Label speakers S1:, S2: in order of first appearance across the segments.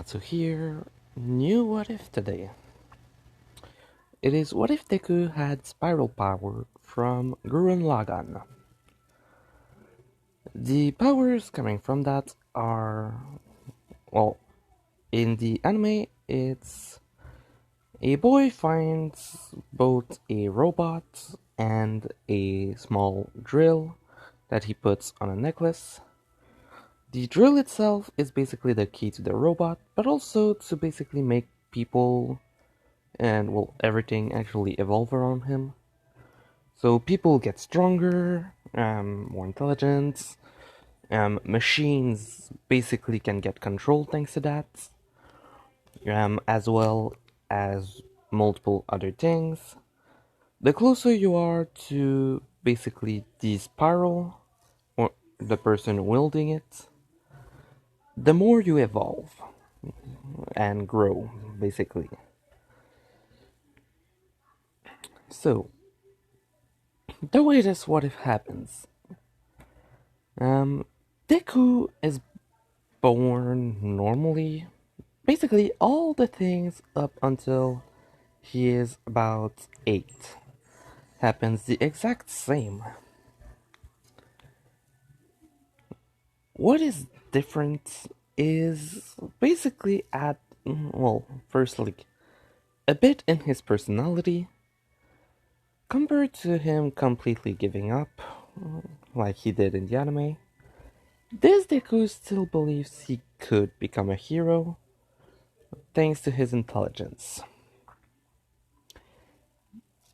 S1: So here, new what if today. It is what if Deku had spiral power from Gurren Lagann. The powers coming from that are, well, in the anime, it's a boy finds both a robot and a small drill that he puts on a necklace. The drill itself is basically the key to the robot, but also to basically make people and everything actually evolve around him. So people get stronger, more intelligent. Machines basically can get controlled thanks to that, as well as multiple other things. The closer you are to basically the spiral, or the person wielding it, the more you evolve and grow, basically. So, the way this what if happens. Um, Deku is born normally. Basically, all the things up until he is about 8 happens the exact same. What is different is basically firstly, a bit in his personality, compared to him completely giving up, like he did in the anime. This Deku still believes he could become a hero, thanks to his intelligence.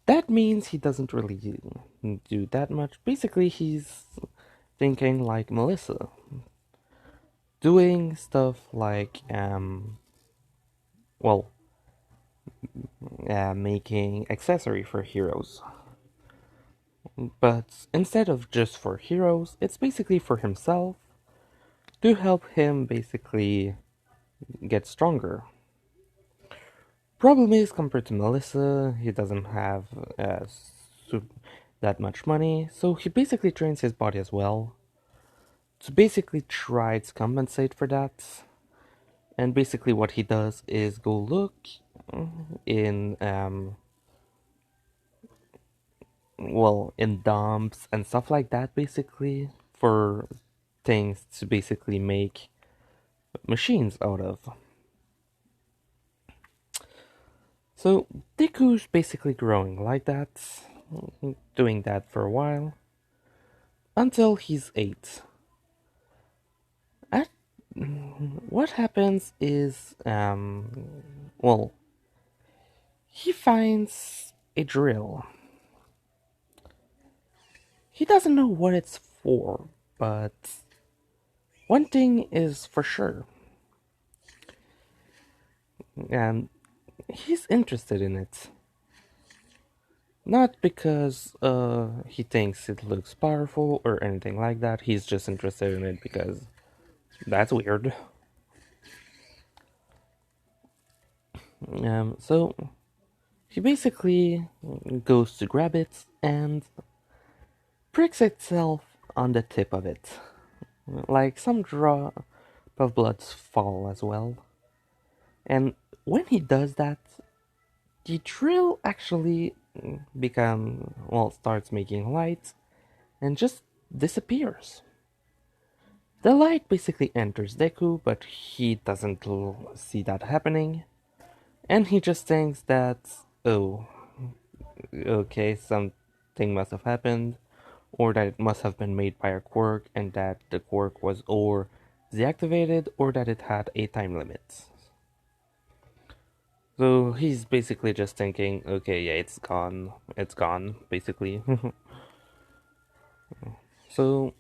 S1: That means he doesn't really do that much. Basically, he's thinking like Melissa, doing stuff like, making accessory for heroes. But instead of just for heroes, it's basically for himself to help him basically get stronger. Problem is, compared to Melissa, he doesn't have that much money, so he basically trains his body as well to basically try to compensate for that. And basically, what he does is go look in in dumps and stuff like that, basically for things to basically make machines out of. So Deku's basically growing like that, doing that for a while, until he's 8. At, what happens is, he finds a drill. He doesn't know what it's for, but one thing is for sure. And he's interested in it. Not because he thinks it looks powerful or anything like that. He's just interested in it because that's weird. So he basically goes to grab it and pricks itself on the tip of it. Like some drop of blood fall as well. And when he does that, the drill actually starts making light and just disappears. The light basically enters Deku, but he doesn't see that happening, and he just thinks that, oh, okay, something must have happened, or that it must have been made by a quirk, and that the quirk was or deactivated, or that it had a time limit. So he's basically just thinking, okay, yeah, it's gone, basically. So,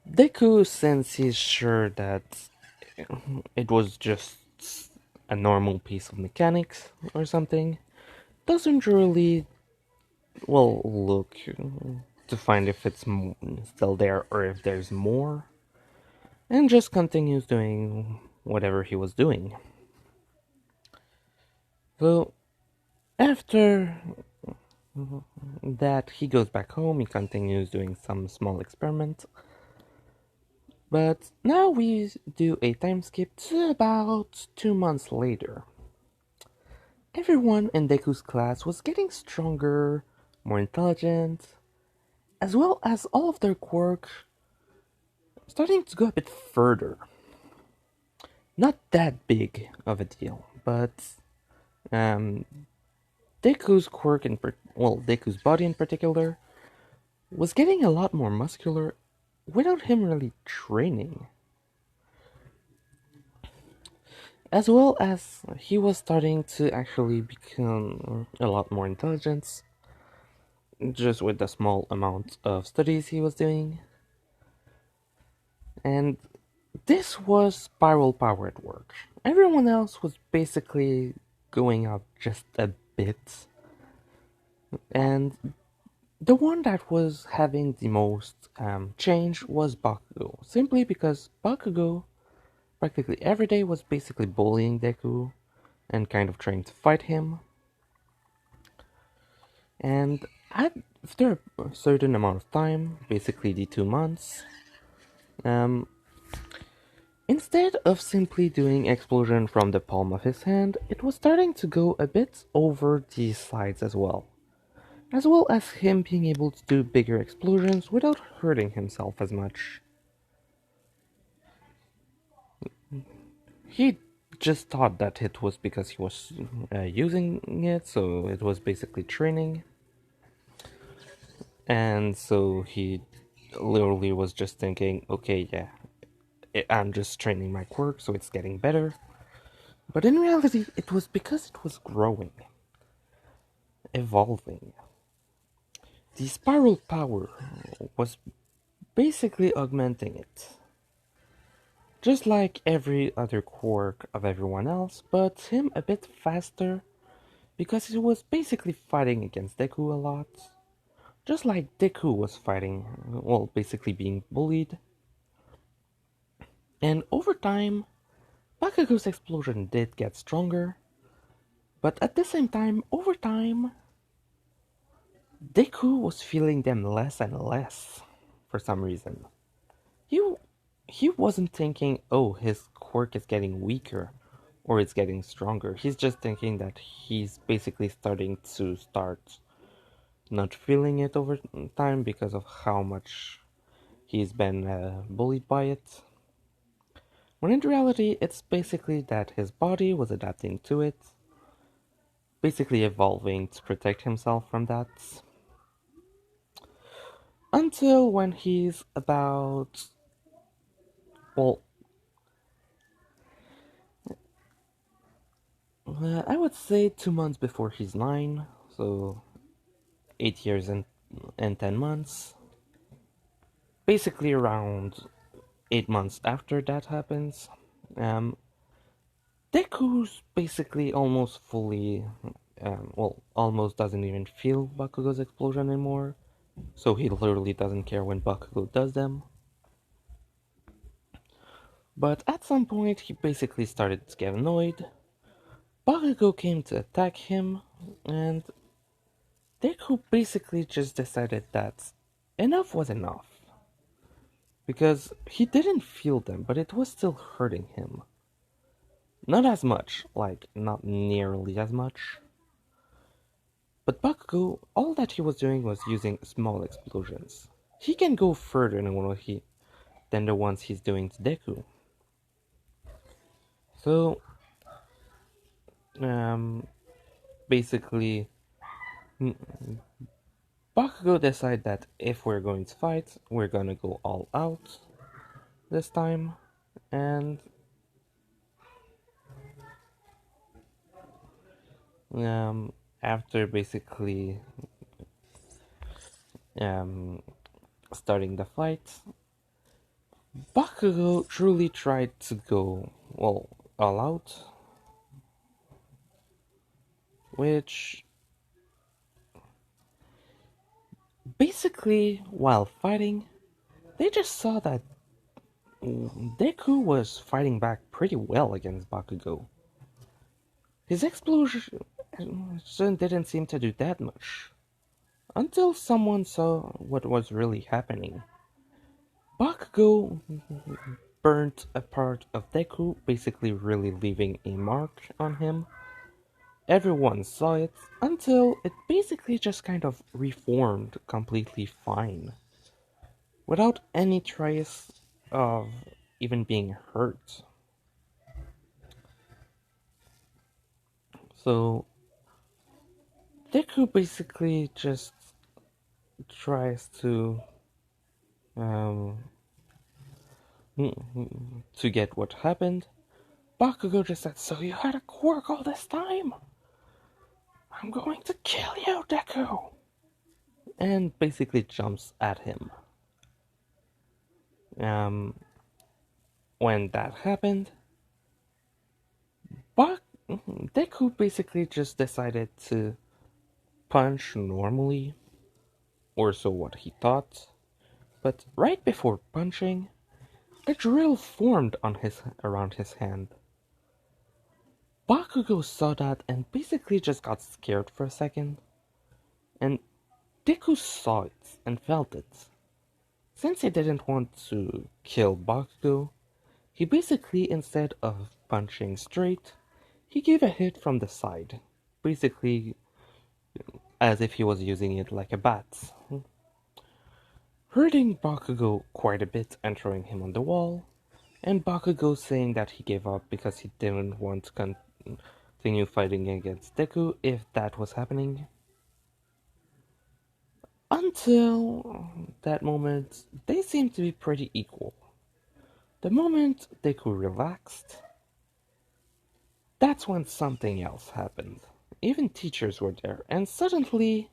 S1: Deku, since he's sure that it was just a normal piece of mechanics or something, doesn't really, look to find if it's still there or if there's more, and just continues doing whatever he was doing. So, after that, he goes back home, he continues doing some small experiment, But now we do a time skip to about 2 months later. Everyone in Deku's class was getting stronger, more intelligent, as well as all of their quirk starting to go a bit further. Not that big of a deal, but um, Deku's quirk Deku's body in particular was getting a lot more muscular without him really training. As well as he was starting to actually become a lot more intelligent, just with the small amount of studies he was doing. And this was spiral power at work. Everyone else was basically going up just a bit. And the one that was having the most change was Bakugo. Simply because Bakugo, practically every day, was basically bullying Deku and kind of trying to fight him. And after a certain amount of time, basically the 2 months, um, instead of simply doing explosion from the palm of his hand, it was starting to go a bit over the sides as well as him being able to do bigger explosions without hurting himself as much. He just thought that it was because he was using it, so it was basically training. And so he literally was just thinking, okay, yeah, I'm just training my quirk, so it's getting better. But in reality, it was because it was growing, evolving. The spiral power was basically augmenting it. Just like every other quirk of everyone else, but him a bit faster because he was basically fighting against Deku a lot. Just like Deku was fighting, well, basically being bullied. And over time, Bakugo's explosion did get stronger, but at the same time, over time, Deku was feeling them less and less for some reason. He, he wasn't thinking, oh, his quirk is getting weaker or it's getting stronger. He's just thinking that he's basically starting to start not feeling it over time because of how much he's been bullied by it. When in reality, it's basically that his body was adapting to it, basically evolving to protect himself from that. Until when he's about, well, I would say 2 months before he's 9, so 8 years and 10 months. Basically, around 8 months after that happens, um, Deku's basically almost fully, almost doesn't even feel Bakugo's explosion anymore, so he literally doesn't care when Bakugo does them. But at some point, he basically started to get annoyed. Bakugo came to attack him, and Deku basically just decided that enough was enough. Because he didn't feel them, but it was still hurting him. Not as much, like, not nearly as much. But Bakugo, all that he was doing was using small explosions. He can go further than the ones he's doing to Deku. So, um, basically, Bakugo decided that if we're going to fight, we're gonna go all out this time, and after basically um, starting the fight, Bakugo truly tried to go, well, all out, which basically, while fighting, they just saw that Deku was fighting back pretty well against Bakugo. His explosion didn't seem to do that much, until someone saw what was really happening. Bakugo burnt a part of Deku, basically really leaving a mark on him. Everyone saw it until it basically just kind of reformed completely fine, without any trace of even being hurt. So Deku basically just tries um, to get what happened. Bakugo just said, "So you had a quirk all this time? I'm going to kill you, Deku!" And basically jumps at him. Um, when that happened, Bak- Deku basically just decided to punch normally, or so what he thought. But right before punching, a drill formed on his around his hand. Bakugo saw that and basically just got scared for a second, and Deku saw it and felt it. Since he didn't want to kill Bakugo, he basically, instead of punching straight, he gave a hit from the side, basically as if he was using it like a bat, hurting Bakugo quite a bit and throwing him on the wall, and Bakugo saying that he gave up because he didn't want to continue fighting against Deku if that was happening. Until that moment, they seemed to be pretty equal. The moment Deku relaxed, that's when something else happened. Even teachers were there, and suddenly,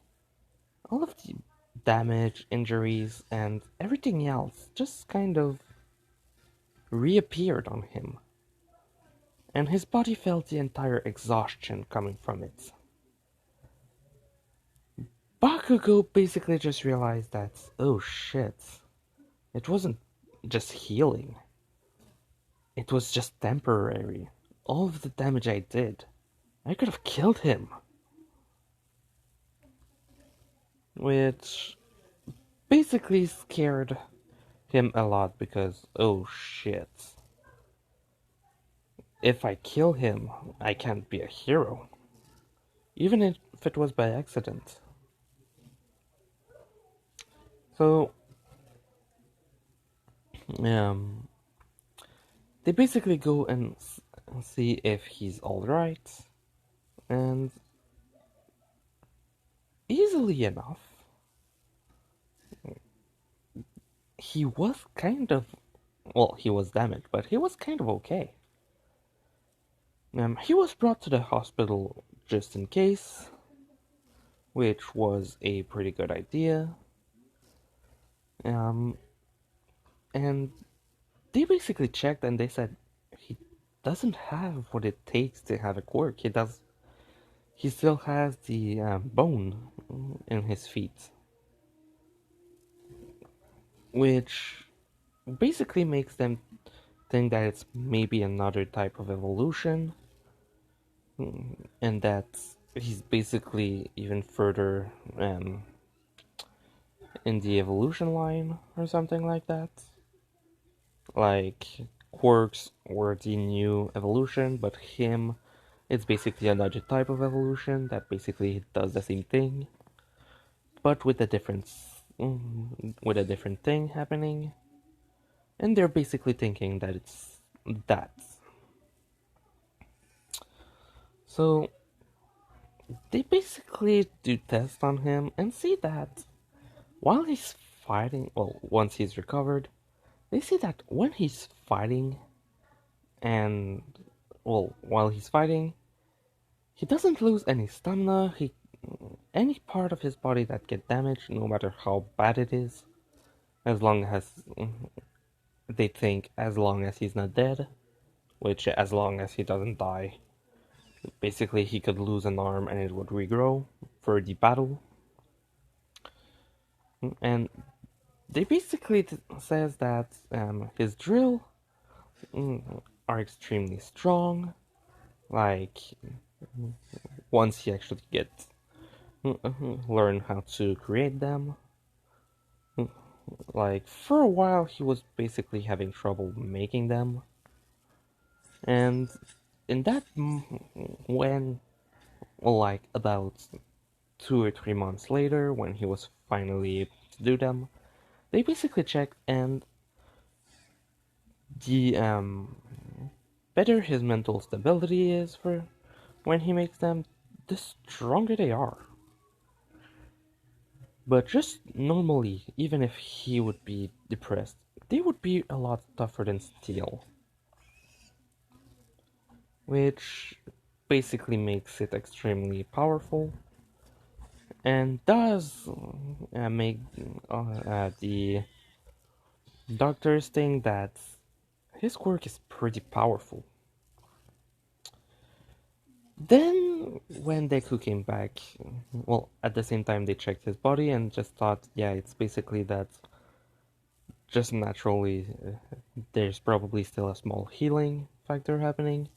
S1: all of the damage, injuries, and everything else just kind of reappeared on him, and his body felt the entire exhaustion coming from it. Bakugo basically just realized that, oh shit, it wasn't just healing, it was just temporary. All of the damage I did, I could have killed him. Which basically scared him a lot because, oh shit, if I kill him, I can't be a hero. Even if it was by accident. So, um, they basically go and see if he's alright, and easily enough, he was kind of, well, he was damaged, but he was kind of okay. He was brought to the hospital just in case, which was a pretty good idea. Um, and they basically checked and they said he doesn't have what it takes to have a quirk. He does. He still has the bone in his feet, which basically makes them think that it's maybe another type of evolution, and that he's basically even further in the evolution line or something like that. Like quirks were the new evolution, but him, it's basically another type of evolution that basically does the same thing, but with a difference, with a different thing happening. And they're basically thinking that it's that. So they basically do tests on him and see that while he's fighting, well, once he's recovered, they see that when he's fighting and, well, while he's fighting, he doesn't lose any stamina. Any part of his body that get damaged, no matter how bad it is, as long as they think, as long as he's not dead, which as long as he doesn't die, basically he could lose an arm and it would regrow for the battle. And they basically says that his drill are extremely strong. Like once he actually get learn how to create them, Like, for a while, he was basically having trouble making them. And in that, when, like, about 2 or 3 months later, when he was finally able to do them, they basically checked, and the better his mental stability is for when he makes them, the stronger they are. But just normally, even if he would be depressed, they would be a lot tougher than steel, which basically makes it extremely powerful, and does make the doctors think that his quirk is pretty powerful. Then, when Deku came back, well, at the same time they checked his body and just thought, yeah, it's basically that just naturally there's probably still a small healing factor happening.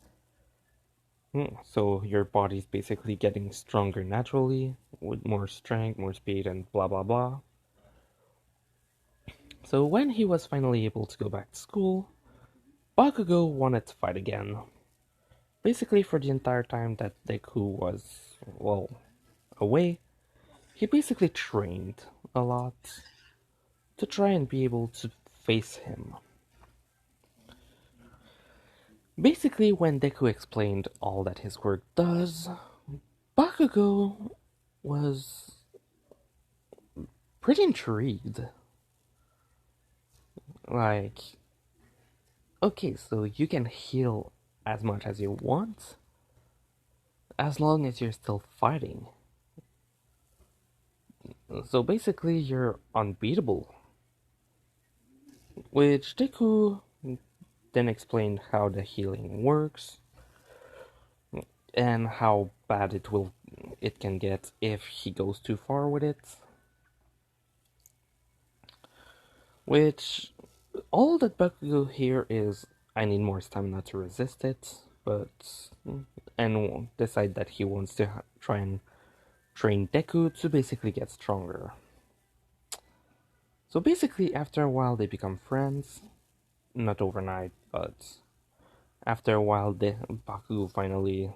S1: So your body's basically getting stronger naturally, with more strength, more speed, and blah blah blah. So when he was finally able to go back to school, Bakugo wanted to fight again. Basically, for the entire time that Deku was, well, away, he basically trained a lot to try and be able to face him. Basically, when Deku explained all that his quirk does, Bakugo was pretty intrigued. Like, okay, so you can heal as much as you want, as long as you're still fighting. So basically, you're unbeatable. Which Deku then explained how the healing works, and how bad it can get if he goes too far with it. Which all that Bakugo here is, I need more stamina to resist it, but and decide that he wants to try and train Deku to basically get stronger. So basically, after a while, they become friends. Not overnight, but after a while, Bakugo finally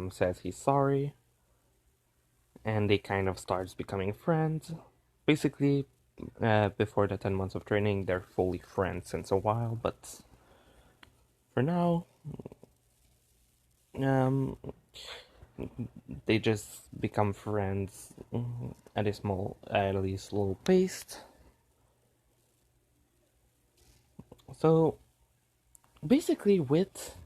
S1: says he's sorry, and they kind of starts becoming friends. Basically, before the 10 months of training, they're fully friends since a while, but for now, um, they just become friends at a slow pace. So basically, with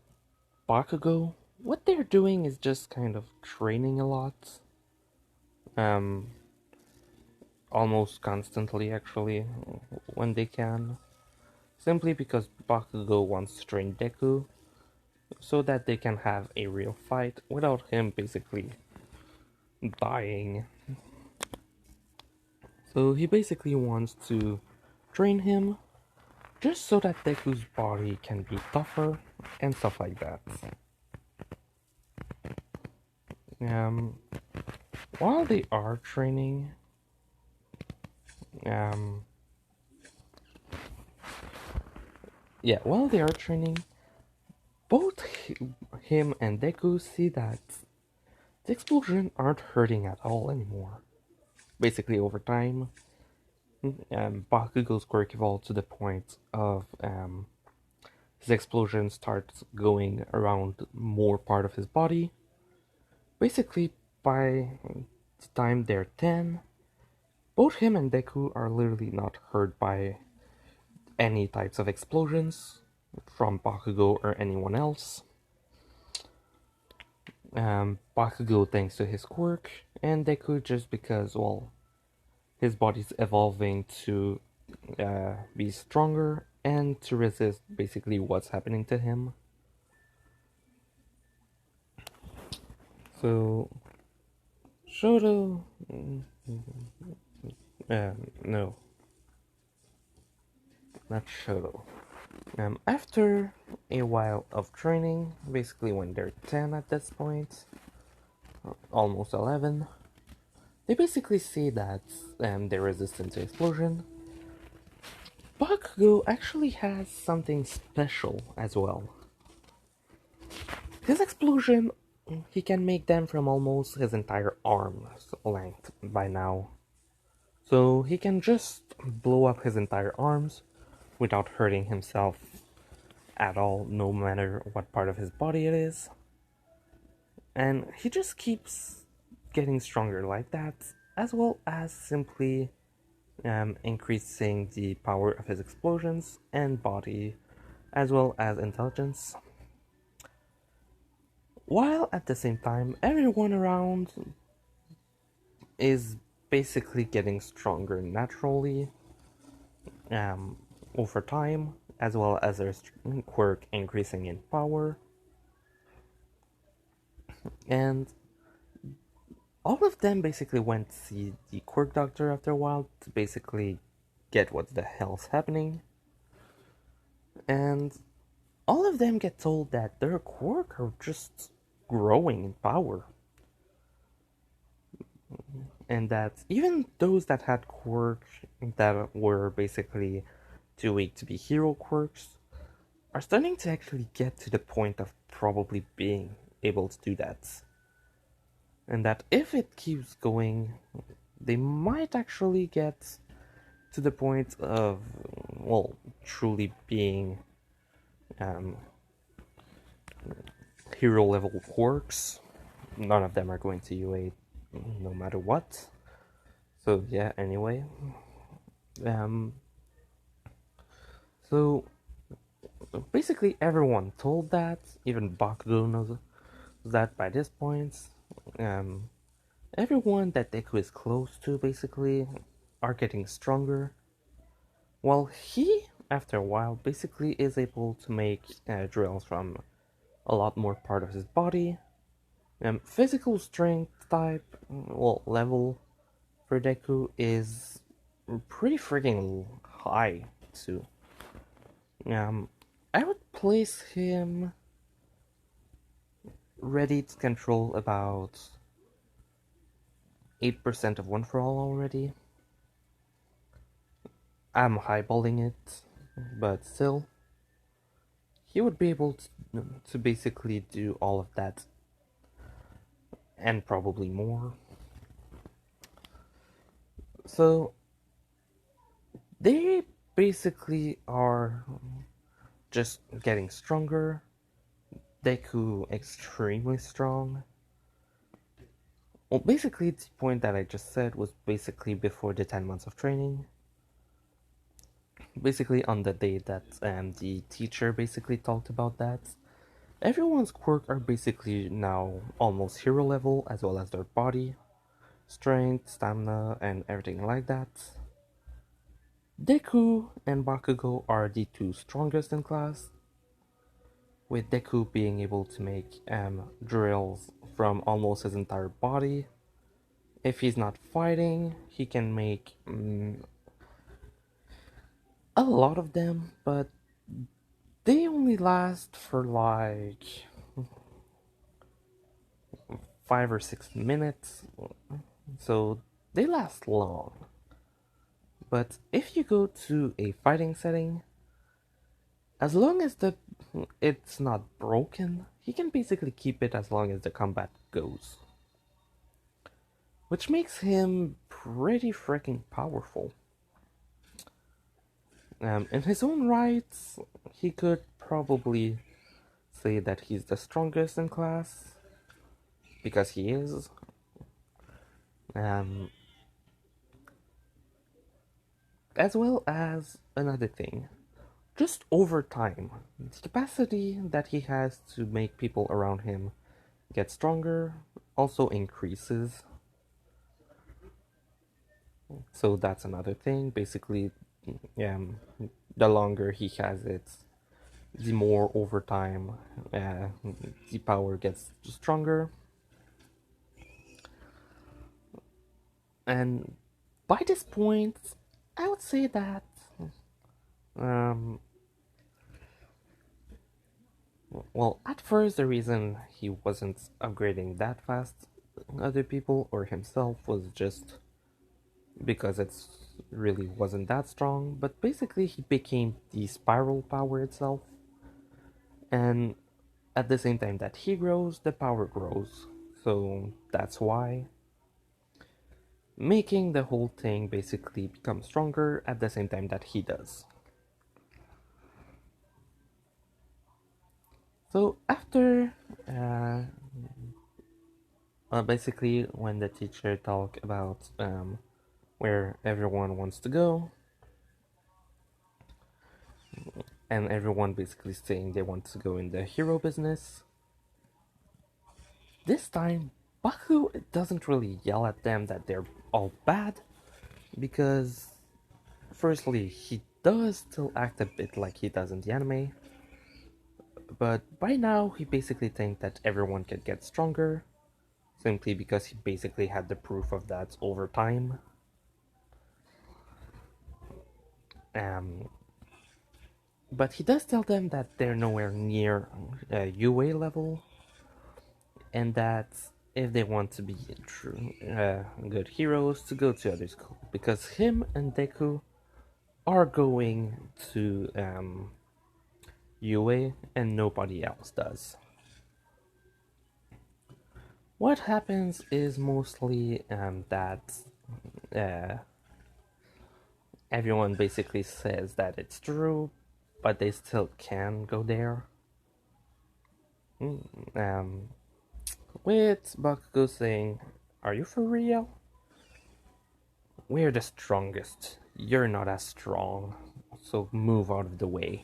S1: Bakugo, what they're doing is just kind of training a lot, um, almost constantly actually, when they can, simply because Bakugo wants to train Deku so that they can have a real fight without him basically dying. So he basically wants to train him just so that Deku's body can be tougher and stuff like that. Um, while they are training, um, while they are training, both him and Deku see that the explosions aren't hurting at all anymore. Basically, over time, Bakugo's quirk evolved to the point of his explosion starts going around more part of his body. Basically, by the time they're 10, both him and Deku are literally not hurt by any types of explosions from Bakugo or anyone else. Bakugo thanks to his quirk, and Deku just because, well, his body's evolving to be stronger and to resist basically what's happening to him. So, Shoto. No, not Shoto. After a while of training, basically when they're 10 at this point, almost 11, they basically see that they're resistant to explosion, Bakugo actually has something special as well. His explosion, he can make them from almost his entire arm's length by now. So he can just blow up his entire arms without hurting himself at all, no matter what part of his body it is. And he just keeps getting stronger like that, as well as simply increasing the power of his explosions and body, as well as intelligence. While at the same time, everyone around is basically getting stronger naturally um, over time, as well as their quirk increasing in power. And all of them basically went to see the quirk doctor after a while to basically get what the hell's happening. And all of them get told that their quirk are just growing in power. And that even those that had quirks that were basically too weak to be hero quirks are starting to actually get to the point of probably being able to do that. And that if it keeps going, they might actually get to the point of, well, truly being hero level quirks. None of them are going to UA no matter what. So yeah, anyway. So basically everyone told that, even Bakugo knows that by this point. Everyone that Deku is close to basically are getting stronger, while he, after a while, basically is able to make drills from a lot more part of his body. Physical strength type, well, level for Deku is pretty freaking high too. I would place him ready to control about 8% of One For All already. I'm highballing it, but still, he would be able to basically do all of that and probably more. So they basically are just getting stronger. Deku extremely strong. Well, basically the point that I just said was basically before the 10 months of training. Basically on the day that the teacher basically talked about that. Everyone's quirk are basically now almost hero level, as well as their body, strength, stamina, and everything like that. Deku and Bakugo are the two strongest in class, with Deku being able to make drills from almost his entire body. If he's not fighting, he can make a lot of them, but they only last for like 5 or 6 minutes, so they last long. But if you go to a fighting setting, as long as it's not broken, he can basically keep it as long as the combat goes. Which makes him pretty freaking powerful. In his own rights, he could probably say that he's the strongest in class, because he is. As well as another thing, just over time, the capacity that he has to make people around him get stronger also increases. So that's another thing. Basically, the longer he has it, the more over time the power gets stronger. And by this point, I would say that well, at first the reason he wasn't upgrading that fast other people or himself was just because it really wasn't that strong, but basically he became the spiral power itself, and at the same time that he grows, the power grows. So that's why making the whole thing basically become stronger at the same time that he does. So after basically when the teacher talk about where everyone wants to go, and everyone basically saying they want to go in the hero business, this time Baku doesn't really yell at them that they're all bad, because firstly he does still act a bit like he does in the anime, but by now he basically thinks that everyone can get stronger simply because he basically had the proof of that over time. Um, but he does tell them that they're nowhere near UA level, and that if they want to be true good heroes, to go to other school, because him and Deku are going to UA and nobody else does. What happens is mostly that uh, everyone basically says that it's true, but they still can go there. Um, with Bakugo saying, "Are you for real? We're the strongest. You're not as strong, so move out of the way."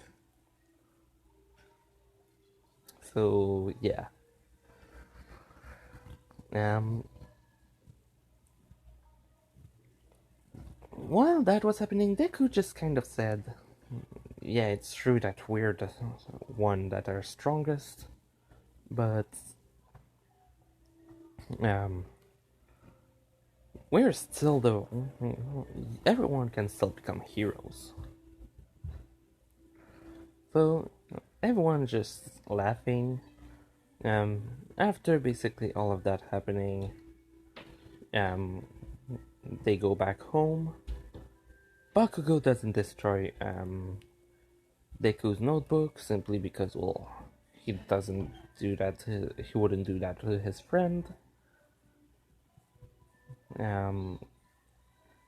S1: So yeah. Um, while that was happening, Deku just kind of said, "Yeah, it's true that we're the one that are strongest, but um, we're still the everyone can still become heroes." So everyone just laughing. Um, After basically all of that happening, um, they go back home. Bakugo doesn't destroy Deku's notebook simply because, well, he doesn't do that. He wouldn't do that to his friend. Um,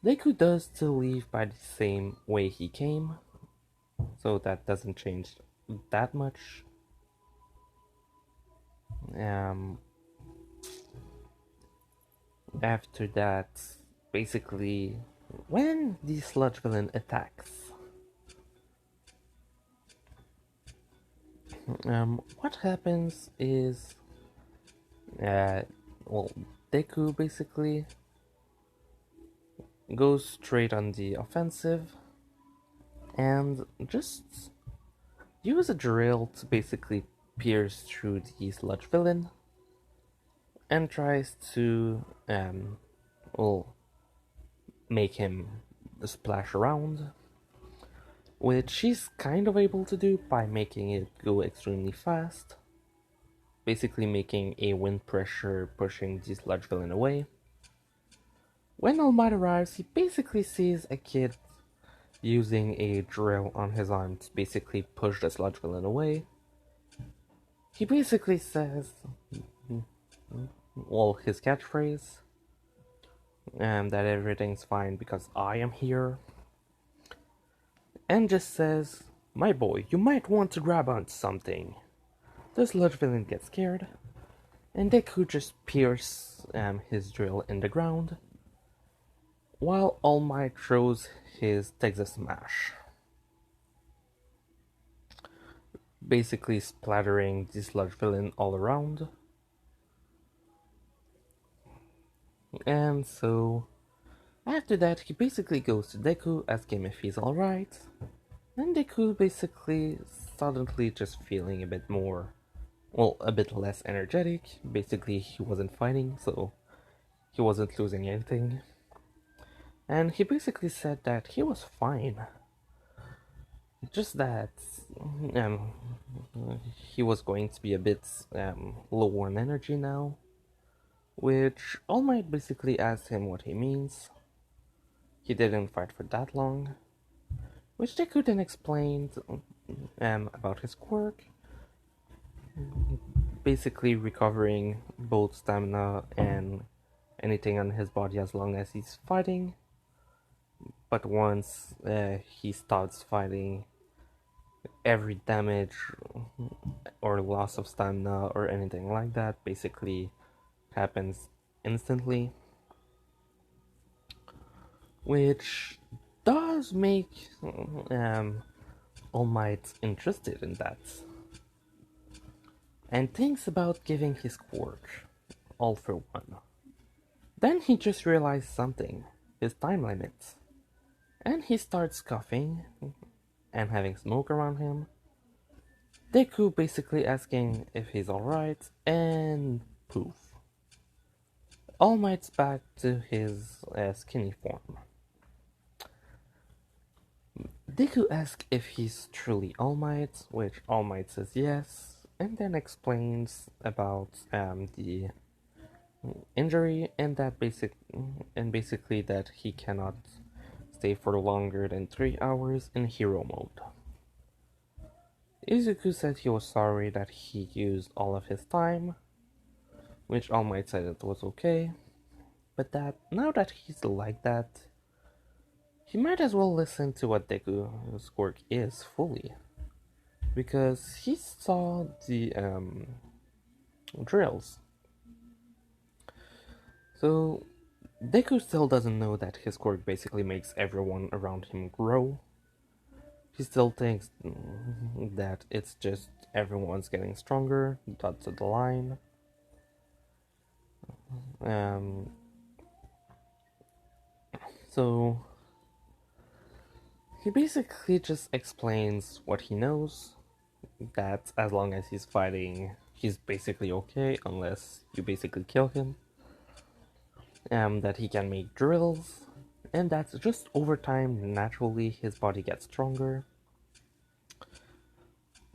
S1: Deku does still leave by the same way he came, so that doesn't change that much. Um, After that, basically, when the sludge villain attacks, what happens is, uh, well, Deku basically goes straight on the offensive and just use a drill to basically pierce through the sludge villain and tries to, well, make him splash around, which she's kind of able to do by making it go extremely fast, basically making a wind pressure pushing the sludge villain away. When All Might arrives, he basically sees a kid using a drill on his arm to basically push the sludge villain away. He basically says, well, his catchphrase, that everything's fine because I am here, and just says, "My boy, you might want to grab onto something." The sludge villain gets scared, and Deku just pierces his drill in the ground, while All Might throws his Texas Smash, basically splattering the sludge villain all around. And so, after that, he basically goes to Deku, asking him if he's alright, and Deku basically suddenly just feeling a bit more, well, a bit less energetic. Basically, he wasn't fighting, so he wasn't losing anything. And he basically said that he was fine. Just that um, he was going to be a bit low on energy now, which All Might basically asked him what he means. he didn't fight for that long, which Deku then explained about his quirk, basically recovering both stamina and anything on his body as long as he's fighting. But once he stops fighting, every damage or loss of stamina or anything like that basically happens instantly, which does make All Might interested in that, and thinks about giving his quirk, All for One. Then he just realized something, his time limit, and he starts coughing and having smoke around him. Deku basically asking if he's alright, and poof. All Might's back to his skinny form. Deku asks if he's truly All Might, which All Might says yes, and then explains about the injury and basically that he cannot stay for longer than 3 hours in hero mode. Izuku said he was sorry that he used all of his time, which All Might said it was okay, but that now that he's like that, he might as well listen to what Deku's quirk is fully, because he saw the drills. So Deku still doesn't know that his quirk basically makes everyone around him grow. He still thinks that it's just everyone's getting stronger, that's the line. So he basically just explains what he knows, that as long as he's fighting, he's basically okay, unless you basically kill him. That he can make drills, and that's just over time, naturally his body gets stronger.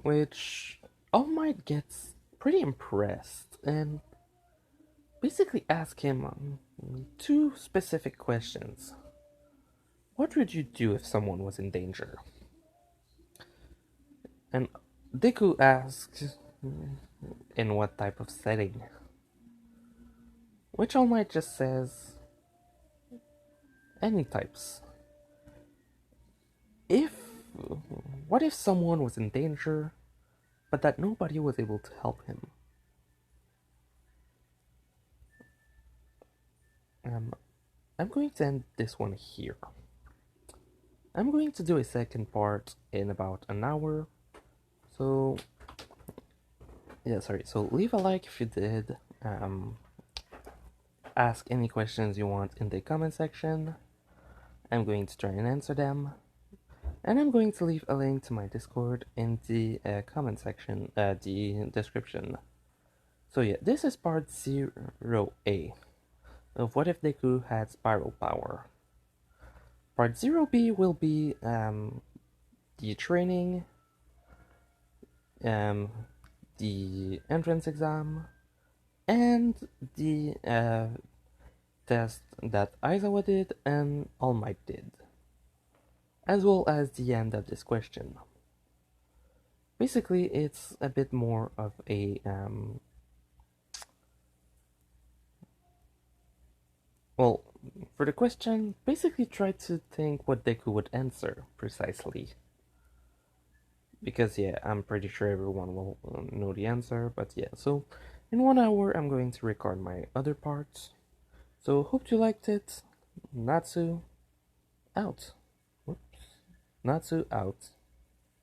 S1: Which All Might gets pretty impressed, and basically ask him 2 specific questions. What would you do if someone was in danger? And Deku asks in what type of setting, which All Might just says any types. What if someone was in danger, but that nobody was able to help him? I'm going to end this one here. I'm going to do a second part in about an hour. So, yeah, sorry. So leave a like if you did. Ask any questions you want in the comment section. I'm going to try and answer them. And I'm going to leave a link to my Discord in the comment section, the description. So yeah, this is part 0A of What If Deku Had Spiral Power. Part 0B will be the training, the entrance exam, and the test that Aizawa did and All Might did, as well as the end of this question. Basically, it's a bit more of a well, for the question, basically try to think what Deku would answer precisely. Because yeah, I'm pretty sure everyone will know the answer, but yeah, so in 1 hour I'm going to record my other parts. So hope you liked it. Natsu out. Whoops. Natsu out.